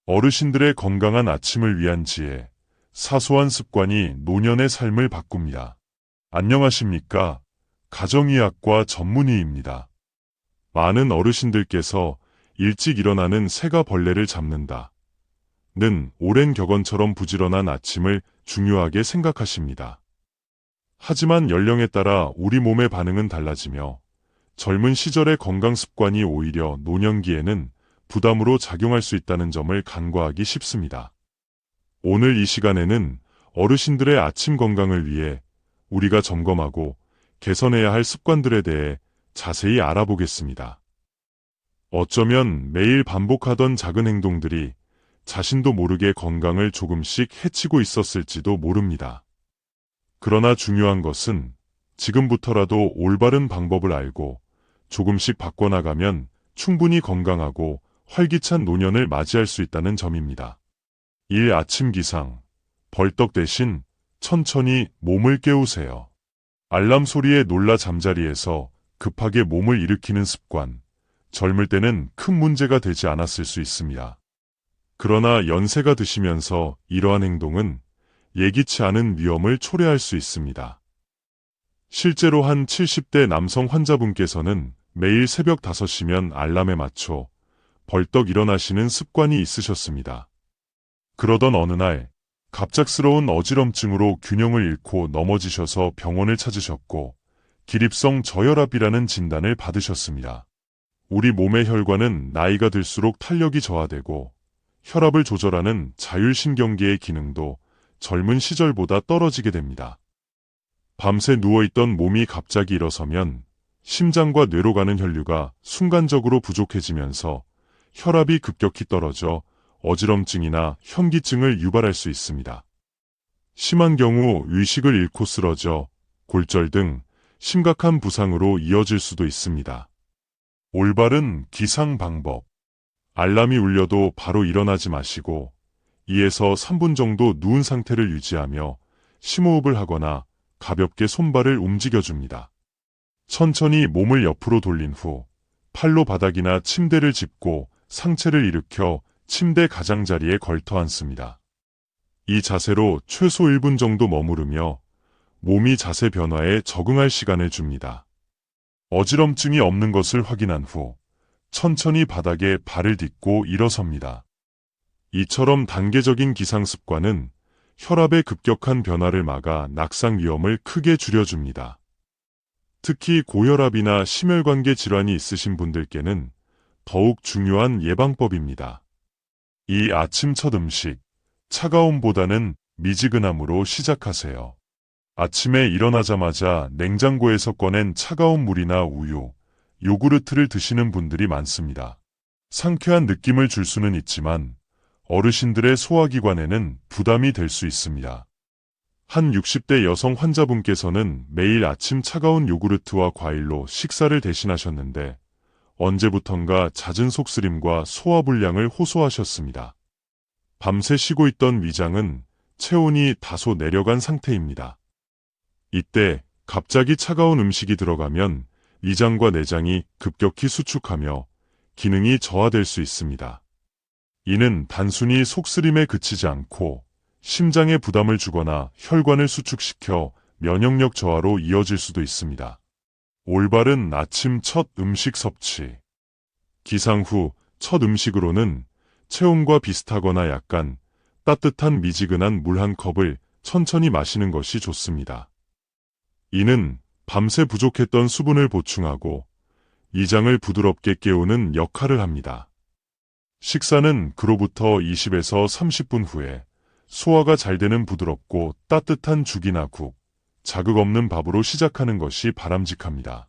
어르신들의 건강한 아침을 위한 지혜, 사소한 습관이 노년의 삶을 바꿉니다. 안녕하십니까? 가정의학과 전문의입니다. 많은 어르신들께서 일찍 일어나는 새가 벌레를 잡는다 는 오랜 격언처럼 부지런한 아침을 중요하게 생각하십니다. 하지만 연령에 따라 우리 몸의 반응은 달라지며 젊은 시절의 건강 습관이 오히려 노년기에는 부담으로 작용할 수 있다는 점을 간과하기 쉽습니다. 오늘 이 시간에는 어르신들의 아침 건강을 위해 우리가 점검하고 개선해야 할 습관들에 대해 자세히 알아보겠습니다. 어쩌면 매일 반복하던 작은 행동들이 자신도 모르게 건강을 조금씩 해치고 있었을지도 모릅니다. 그러나 중요한 것은 지금부터라도 올바른 방법을 알고 조금씩 바꿔나가면 충분히 건강하고 활기찬 노년을 맞이할 수 있다는 점입니다. 1. 아침 기상. 벌떡 대신 천천히 몸을 깨우세요. 알람 소리에 놀라 잠자리에서 급하게 몸을 일으키는 습관. 젊을 때는 큰 문제가 되지 않았을 수 있습니다. 그러나 연세가 드시면서 이러한 행동은 예기치 않은 위험을 초래할 수 있습니다. 실제로 한 70대 남성 환자분께서는 매일 새벽 5시면 알람에 맞춰 벌떡 일어나시는 습관이 있으셨습니다. 그러던 어느 날 갑작스러운 어지럼증으로 균형을 잃고 넘어지셔서 병원을 찾으셨고 기립성 저혈압이라는 진단을 받으셨습니다. 우리 몸의 혈관은 나이가 들수록 탄력이 저하되고 혈압을 조절하는 자율신경계의 기능도 젊은 시절보다 떨어지게 됩니다. 밤새 누워있던 몸이 갑자기 일어서면 심장과 뇌로 가는 혈류가 순간적으로 부족해지면서 혈압이 급격히 떨어져 어지럼증이나 현기증을 유발할 수 있습니다. 심한 경우 의식을 잃고 쓰러져 골절 등 심각한 부상으로 이어질 수도 있습니다. 올바른 기상 방법. 알람이 울려도 바로 일어나지 마시고 2에서 3분 정도 누운 상태를 유지하며 심호흡을 하거나 가볍게 손발을 움직여줍니다. 천천히 몸을 옆으로 돌린 후 팔로 바닥이나 침대를 짚고 상체를 일으켜 침대 가장자리에 걸터 앉습니다. 이 자세로 최소 1분 정도 머무르며 몸이 자세 변화에 적응할 시간을 줍니다. 어지럼증이 없는 것을 확인한 후 천천히 바닥에 발을 딛고 일어섭니다. 이처럼 단계적인 기상 습관은 혈압의 급격한 변화를 막아 낙상 위험을 크게 줄여줍니다. 특히 고혈압이나 심혈관계 질환이 있으신 분들께는 더욱 중요한 예방법입니다. 이 아침 첫 음식, 차가움보다는 미지근함으로 시작하세요. 아침에 일어나자마자 냉장고에서 꺼낸 차가운 물이나 우유, 요구르트를 드시는 분들이 많습니다. 상쾌한 느낌을 줄 수는 있지만 어르신들의 소화기관에는 부담이 될 수 있습니다. 한 60대 여성 환자분께서는 매일 아침 차가운 요구르트와 과일로 식사를 대신하셨는데 언제부턴가 잦은 속쓰림과 소화불량을 호소하셨습니다. 밤새 쉬고 있던 위장은 체온이 다소 내려간 상태입니다. 이때 갑자기 차가운 음식이 들어가면 위장과 내장이 급격히 수축하며 기능이 저하될 수 있습니다. 이는 단순히 속쓰림에 그치지 않고 심장에 부담을 주거나 혈관을 수축시켜 면역력 저하로 이어질 수도 있습니다. 올바른 아침 첫 음식 섭취. 기상 후 첫 음식으로는 체온과 비슷하거나 약간 따뜻한 미지근한 물 한 컵을 천천히 마시는 것이 좋습니다. 이는 밤새 부족했던 수분을 보충하고 위장을 부드럽게 깨우는 역할을 합니다. 식사는 그로부터 20에서 30분 후에 소화가 잘 되는 부드럽고 따뜻한 죽이나 국, 자극 없는 밥으로 시작하는 것이 바람직합니다.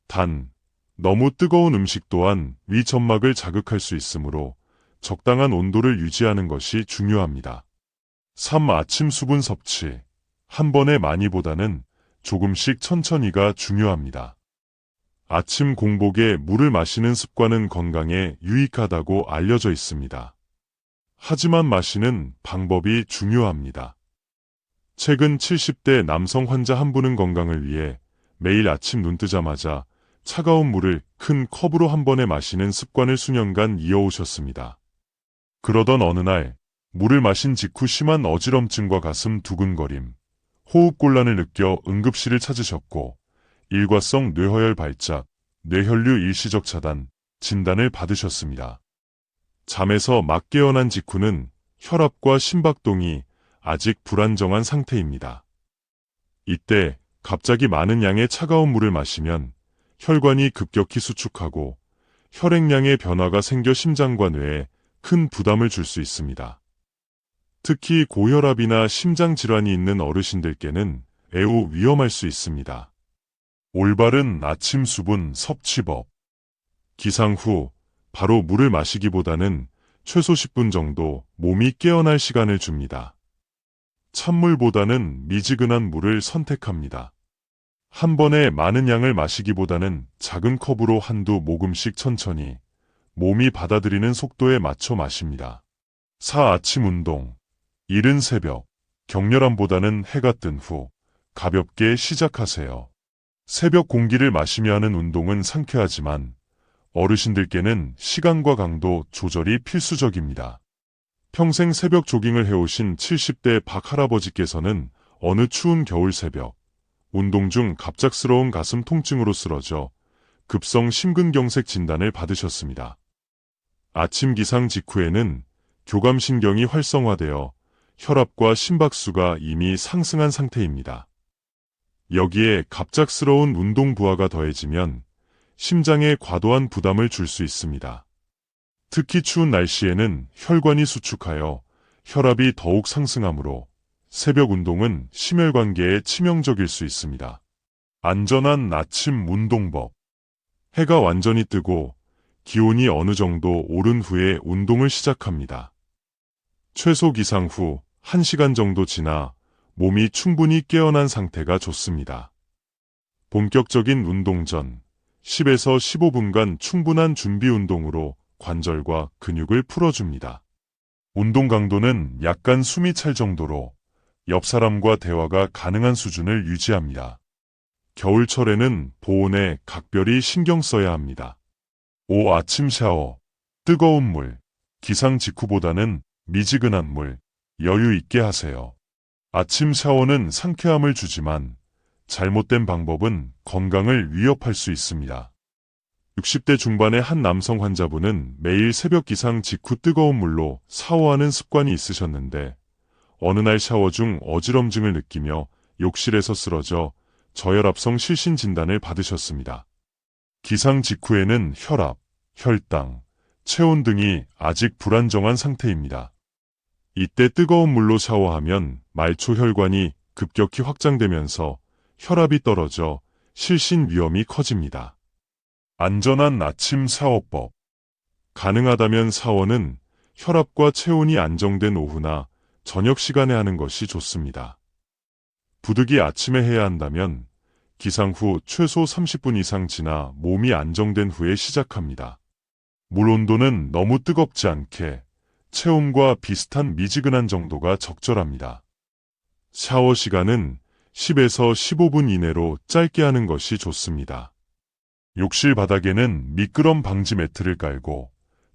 단, 너무 뜨거운 음식 또한 위 점막을 자극할 수 있으므로 적당한 온도를 유지하는 것이 중요합니다. 3. 아침 수분 섭취. 한 번에 많이보다는 조금씩 천천히가 중요합니다. 아침 공복에 물을 마시는 습관은 건강에 유익하다고 알려져 있습니다. 하지만 마시는 방법이 중요합니다. 최근 70대 남성 환자 한 분은 건강을 위해 매일 아침 눈 뜨자마자 차가운 물을 큰 컵으로 한 번에 마시는 습관을 수년간 이어오셨습니다. 그러던 어느 날 물을 마신 직후 심한 어지럼증과 가슴 두근거림, 호흡곤란을 느껴 응급실을 찾으셨고 일과성 뇌허열 발작, 뇌혈류 일시적 차단, 진단을 받으셨습니다. 잠에서 막 깨어난 직후는 혈압과 심박동이 아직 불안정한 상태입니다. 이때 갑자기 많은 양의 차가운 물을 마시면 혈관이 급격히 수축하고 혈액량의 변화가 생겨 심장과 뇌에 큰 부담을 줄 수 있습니다. 특히 고혈압이나 심장질환이 있는 어르신들께는 매우 위험할 수 있습니다. 올바른 아침 수분 섭취법. 기상 후 바로 물을 마시기보다는 최소 10분 정도 몸이 깨어날 시간을 줍니다. 찬물보다는 미지근한 물을 선택합니다. 한 번에 많은 양을 마시기보다는 작은 컵으로 한두 모금씩 천천히 몸이 받아들이는 속도에 맞춰 마십니다. 4. 아침 운동. 이른 새벽, 격렬함보다는 해가 뜬 후 가볍게 시작하세요. 새벽 공기를 마시며 하는 운동은 상쾌하지만 어르신들께는 시간과 강도 조절이 필수적입니다. 평생 새벽 조깅을 해오신 70대 박 할아버지께서는 어느 추운 겨울 새벽, 운동 중 갑작스러운 가슴 통증으로 쓰러져 급성 심근경색 진단을 받으셨습니다. 아침 기상 직후에는 교감신경이 활성화되어 혈압과 심박수가 이미 상승한 상태입니다. 여기에 갑작스러운 운동 부하가 더해지면 심장에 과도한 부담을 줄 수 있습니다. 특히 추운 날씨에는 혈관이 수축하여 혈압이 더욱 상승하므로 새벽 운동은 심혈관계에 치명적일 수 있습니다. 안전한 아침 운동법. 해가 완전히 뜨고 기온이 어느 정도 오른 후에 운동을 시작합니다. 최소 기상 후 1시간 정도 지나 몸이 충분히 깨어난 상태가 좋습니다. 본격적인 운동 전 10에서 15분간 충분한 준비 운동으로 관절과 근육을 풀어줍니다. 운동 강도는 약간 숨이 찰 정도로 옆 사람과 대화가 가능한 수준을 유지합니다. 겨울철에는 보온에 각별히 신경 써야 합니다. 5. 아침 샤워. 뜨거운 물. 기상 직후보다는 미지근한 물, 여유 있게 하세요. 아침 샤워는 상쾌함을 주지만 잘못된 방법은 건강을 위협할 수 있습니다. 60대 중반의 한 남성 환자분은 매일 새벽 기상 직후 뜨거운 물로 샤워하는 습관이 있으셨는데 어느 날 샤워 중 어지럼증을 느끼며 욕실에서 쓰러져 저혈압성 실신 진단을 받으셨습니다. 기상 직후에는 혈압, 혈당, 체온 등이 아직 불안정한 상태입니다. 이때 뜨거운 물로 샤워하면 말초 혈관이 급격히 확장되면서 혈압이 떨어져 실신 위험이 커집니다. 안전한 아침 샤워법. 가능하다면 샤워는 혈압과 체온이 안정된 오후나 저녁 시간에 하는 것이 좋습니다. 부득이 아침에 해야 한다면 기상 후 최소 30분 이상 지나 몸이 안정된 후에 시작합니다. 물 온도는 너무 뜨겁지 않게 체온과 비슷한 미지근한 정도가 적절합니다. 샤워 시간은 10에서 15분 이내로 짧게 하는 것이 좋습니다. 욕실 바닥에는 미끄럼 방지 매트를 깔고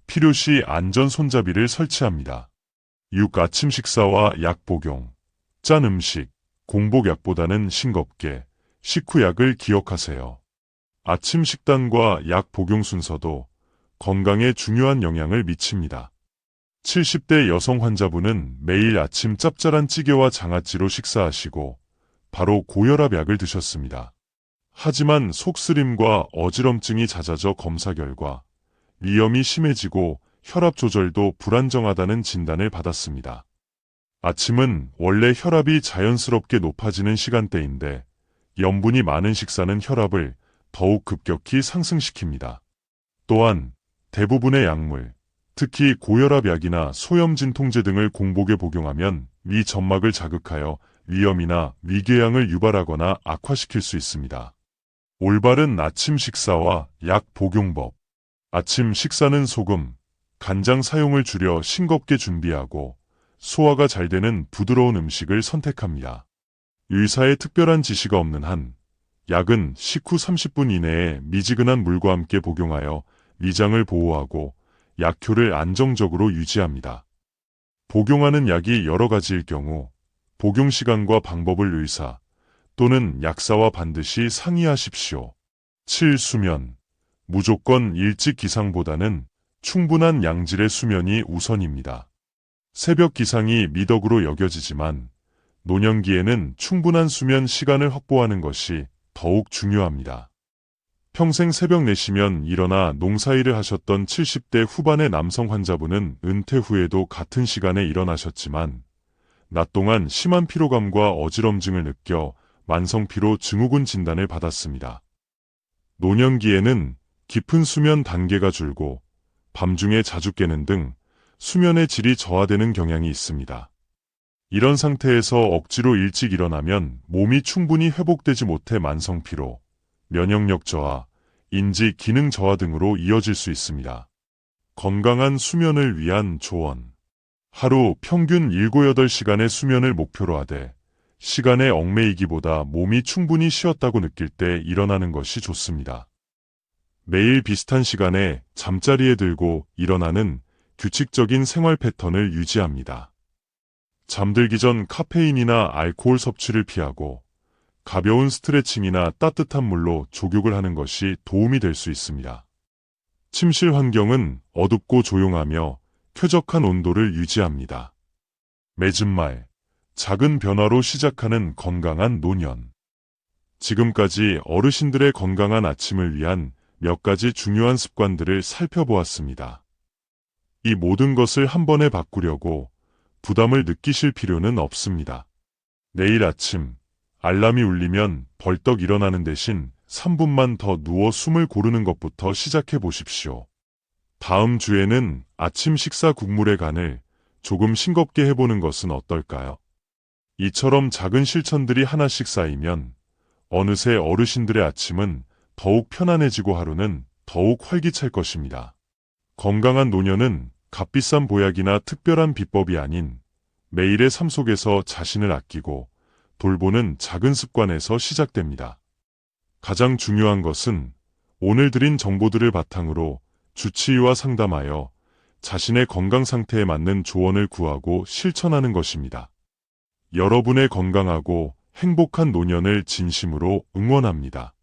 필요시 안전 손잡이를 설치합니다. 6. 아침 식사와 약 복용. 짠 음식, 공복약보다는 싱겁게 식후약을 기억하세요. 아침 식단과 약 복용 순서도 건강에 중요한 영향을 미칩니다. 70대 여성 환자분은 매일 아침 짭짤한 찌개와 장아찌로 식사하시고 바로 고혈압 약을 드셨습니다. 하지만 속쓰림과 어지럼증이 잦아져 검사 결과 위염이 심해지고 혈압 조절도 불안정하다는 진단을 받았습니다. 아침은 원래 혈압이 자연스럽게 높아지는 시간대인데 염분이 많은 식사는 혈압을 더욱 급격히 상승시킵니다. 또한 대부분의 약물, 특히 고혈압 약이나 소염진통제 등을 공복에 복용하면 위 점막을 자극하여 위염이나 위궤양을 유발하거나 악화시킬 수 있습니다. 올바른 아침 식사와 약 복용법. 아침 식사는 소금, 간장 사용을 줄여 싱겁게 준비하고 소화가 잘 되는 부드러운 음식을 선택합니다. 의사의 특별한 지시가 없는 한 약은 식후 30분 이내에 미지근한 물과 함께 복용하여 위장을 보호하고 약효를 안정적으로 유지합니다. 복용하는 약이 여러 가지일 경우 복용 시간과 방법을 의사 또는 약사와 반드시 상의하십시오. 7. 수면. 무조건 일찍 기상보다는 충분한 양질의 수면이 우선입니다. 새벽 기상이 미덕으로 여겨지지만 노년기에는 충분한 수면 시간을 확보하는 것이 더욱 중요합니다. 평생 새벽 4시면 일어나 농사일을 하셨던 70대 후반의 남성 환자분은 은퇴 후에도 같은 시간에 일어나셨지만 낮 동안 심한 피로감과 어지럼증을 느껴 만성피로 증후군 진단을 받았습니다. 노년기에는 깊은 수면 단계가 줄고 밤중에 자주 깨는 등 수면의 질이 저하되는 경향이 있습니다. 이런 상태에서 억지로 일찍 일어나면 몸이 충분히 회복되지 못해 만성피로, 면역력 저하, 인지 기능 저하 등으로 이어질 수 있습니다. 건강한 수면을 위한 조언. 하루 평균 7, 8시간의 수면을 목표로 하되 시간에 얽매이기보다 몸이 충분히 쉬었다고 느낄 때 일어나는 것이 좋습니다. 매일 비슷한 시간에 잠자리에 들고 일어나는 규칙적인 생활 패턴을 유지합니다. 잠들기 전 카페인이나 알코올 섭취를 피하고 가벼운 스트레칭이나 따뜻한 물로 족욕을 하는 것이 도움이 될 수 있습니다. 침실 환경은 어둡고 조용하며 쾌적한 온도를 유지합니다. 맺은 말, 작은 변화로 시작하는 건강한 노년. 지금까지 어르신들의 건강한 아침을 위한 몇 가지 중요한 습관들을 살펴보았습니다. 이 모든 것을 한 번에 바꾸려고 부담을 느끼실 필요는 없습니다. 내일 아침 알람이 울리면 벌떡 일어나는 대신 3분만 더 누워 숨을 고르는 것부터 시작해 보십시오. 다음 주에는 아침 식사 국물의 간을 조금 싱겁게 해보는 것은 어떨까요? 이처럼 작은 실천들이 하나씩 쌓이면 어느새 어르신들의 아침은 더욱 편안해지고 하루는 더욱 활기찰 것입니다. 건강한 노년은 값비싼 보약이나 특별한 비법이 아닌 매일의 삶 속에서 자신을 아끼고 돌보는 작은 습관에서 시작됩니다. 가장 중요한 것은 오늘 드린 정보들을 바탕으로 주치의와 상담하여 자신의 건강 상태에 맞는 조언을 구하고 실천하는 것입니다. 여러분의 건강하고 행복한 노년을 진심으로 응원합니다.